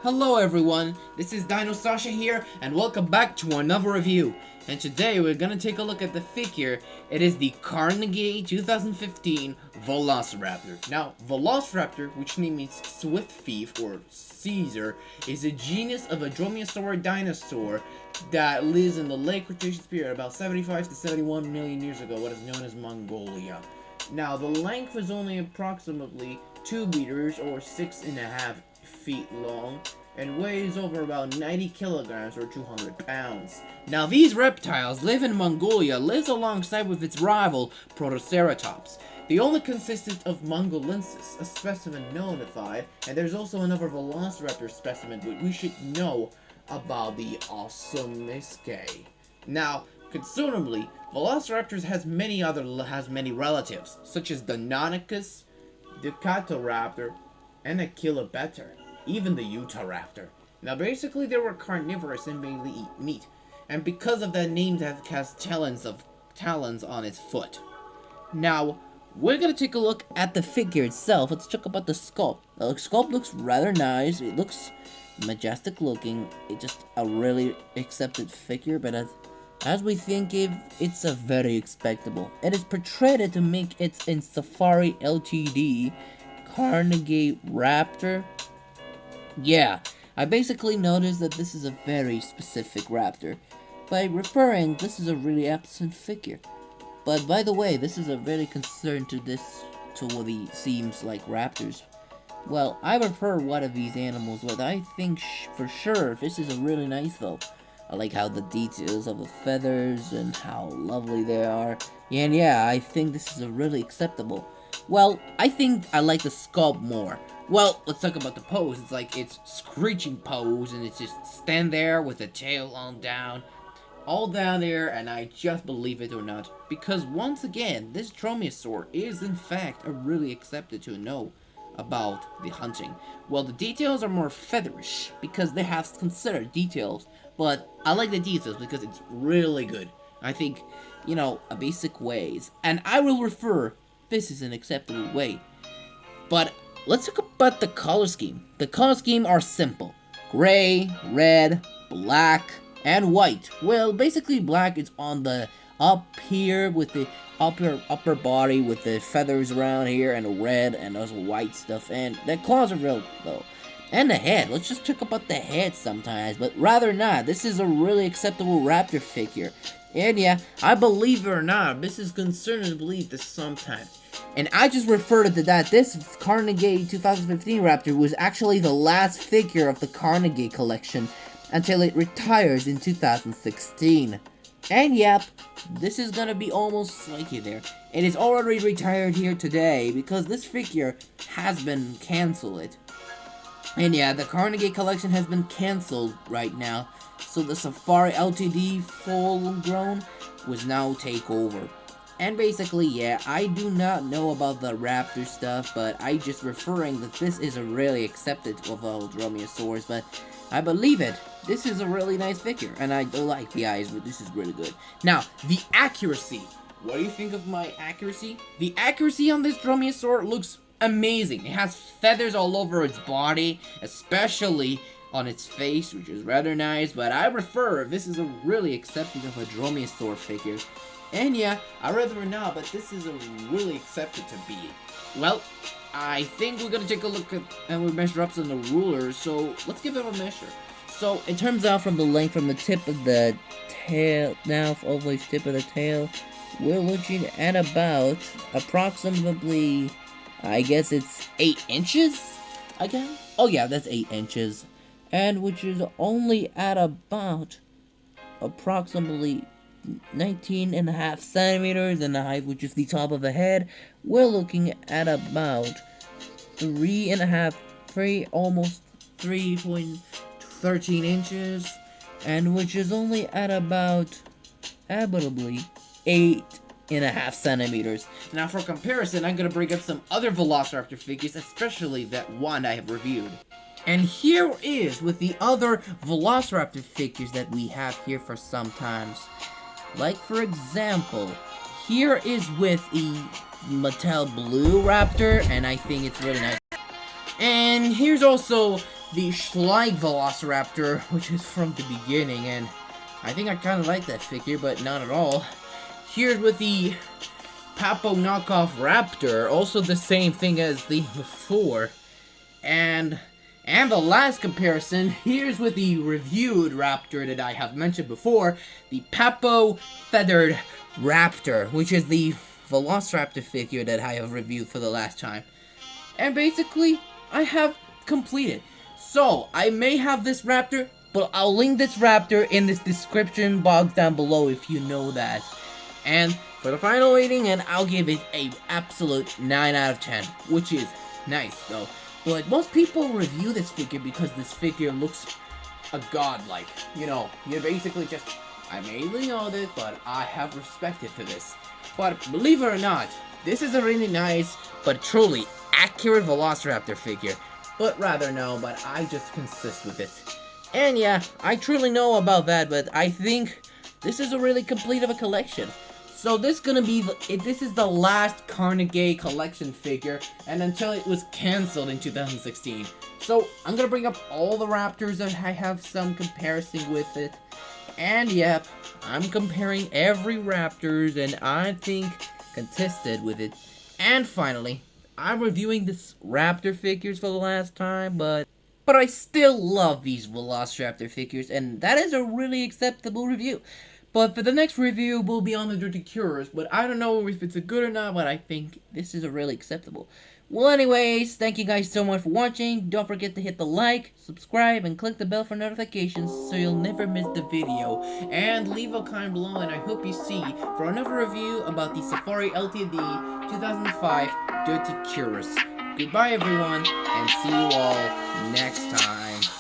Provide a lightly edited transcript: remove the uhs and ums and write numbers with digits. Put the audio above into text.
Hello everyone, this is DinoSasha here, and welcome back to another review. And today we're gonna take a look at the figure. It is the Carnegie 2015 Velociraptor. Now, Velociraptor, which means swift thief or Caesar, is a genus of a dromaeosaur dinosaur that lives in the late Cretaceous period about 75 to 71 million years ago, what is known as Mongolia. Now, the length is only approximately 2 meters or 6.5 feet long and weighs over about 90 kilograms or 200 pounds. Now these reptiles live in Mongolia, lives alongside with its rival Protoceratops. They only consisted of Mongolensis, a specimen notified, and there's also another Velociraptor specimen but we should know about the Osomyscae. Now, concerningly, Velociraptors has many relatives, such as Deinonychus, Decatoraptor, and Achilobacter, even the Utahraptor. Now basically they were carnivorous and mainly eat meat, and because of that name that has talons on its foot. Now, we're gonna take a look at the figure itself. Let's talk about the sculpt. The sculpt looks rather nice. It looks majestic looking. It's just a really accepted figure, but as we think it's a very expectable. It is portrayed to make it in Safari Ltd. Carnegie Raptor. Yeah, I basically noticed that this is a very specific raptor. By referring, this is a really absent figure. But by the way, this is a very concern to what he seems like raptors. Well, I prefer one of these animals, but I think for sure this is a really nice though. I like how the details of the feathers and how lovely they are. And yeah, I think this is a really acceptable. Well, I think I like the sculpt more. Well, let's talk about the pose. It's like it's screeching pose, and it's just stand there with the tail on down, all down there, and I just believe it or not. Because once again, this dromaeosaur is in fact a really accepted to know about the hunting. Well, the details are more featherish because they have considered details, but I like the details because it's really good. I think, a basic ways, and I will refer this is an acceptable way. But let's talk about the color scheme. The color scheme are simple. Gray, red, black, and white. Well, basically black is on the up here with the upper body with the feathers around here, and red and also white stuff. And the claws are real though. And the head. Let's just talk about the head sometimes, but rather not. This is a really acceptable raptor figure. And yeah, I believe it or not, this is concerning to believe this sometimes. And I just referred to that this Carnegie 2015 Raptor was actually the last figure of the Carnegie collection until it retires in 2016. And yep, this is gonna be almost like it there. It is already retired here today because this figure has been cancelled. And yeah, the Carnegie collection has been cancelled right now. So the Safari Ltd. Full grown was now take over. And basically, yeah, I do not know about the raptor stuff, but I just referring that this is a really accepted of all dromaeosaurs, but I believe it. This is a really nice figure, and I do like the eyes, but this is really good. Now, the accuracy. What do you think of my accuracy? The accuracy on this dromaeosaur looks amazing. It has feathers all over its body, especially on its face, which is rather nice, but I prefer this is a really accepted of a dromaeosaur figure. And yeah, I rather not, but this is a really accepted to be. Well, I think we're gonna take a look at and we measure up on the ruler, so let's give it a measure. So it turns out from the length from the tip of the tail now all the way to the tip of the tail, we're looking at about approximately, I guess it's 8 inches again? Oh yeah, that's 8 inches. And which is only at about approximately 19.5 centimeters in the height, which is the top of the head. We're looking at about 3.5, almost 3.13 inches, and which is only at about habitably 8.5 centimeters. Now for comparison, I'm gonna bring up some other Velociraptor figures, especially that one I have reviewed. And here is with the other Velociraptor figures that we have here for sometimes. Like for example, here is with the Mattel Blue Raptor, and I think it's really nice. And here's also the Schleich Velociraptor, which is from the beginning, and I think I kind of like that figure, but not at all. Here's with the Papo knockoff Raptor, also the same thing as the before. And the last comparison, here's with the reviewed Raptor that I have mentioned before, the Papo Feathered Raptor, which is the Velociraptor figure that I have reviewed for the last time. And basically, I have completed. So, I may have this Raptor, but I'll link this Raptor in this description box down below if you know that. And for the final rating, and I'll give it a absolute 9 out of 10, which is nice though. But most people review this figure because this figure looks a godlike. You know, you're basically just, I mainly know this, but I have respected to this. But believe it or not, this is a really nice, but truly accurate Velociraptor figure. But rather no, but I just consist with it. And yeah, I truly know about that, but I think this is a really complete of a collection. So this is the last Carnegie collection figure, and until it was cancelled in 2016. So I'm gonna bring up all the Raptors that I have some comparison with it. And yep, I'm comparing every Raptors, and I think contested with it. And finally, I'm reviewing this Raptor figures for the last time, but I still love these Velociraptor figures, and that is a really acceptable review. But for the next review, we'll be on the Dirty Cures, but I don't know if it's a good or not, but I think this is a really acceptable. Well, anyways, thank you guys so much for watching. Don't forget to hit the like, subscribe, and click the bell for notifications so you'll never miss the video. And leave a comment below, and I hope you see for another review about the Safari LTD 2005 Dirty Cures. Goodbye, everyone, and see you all next time.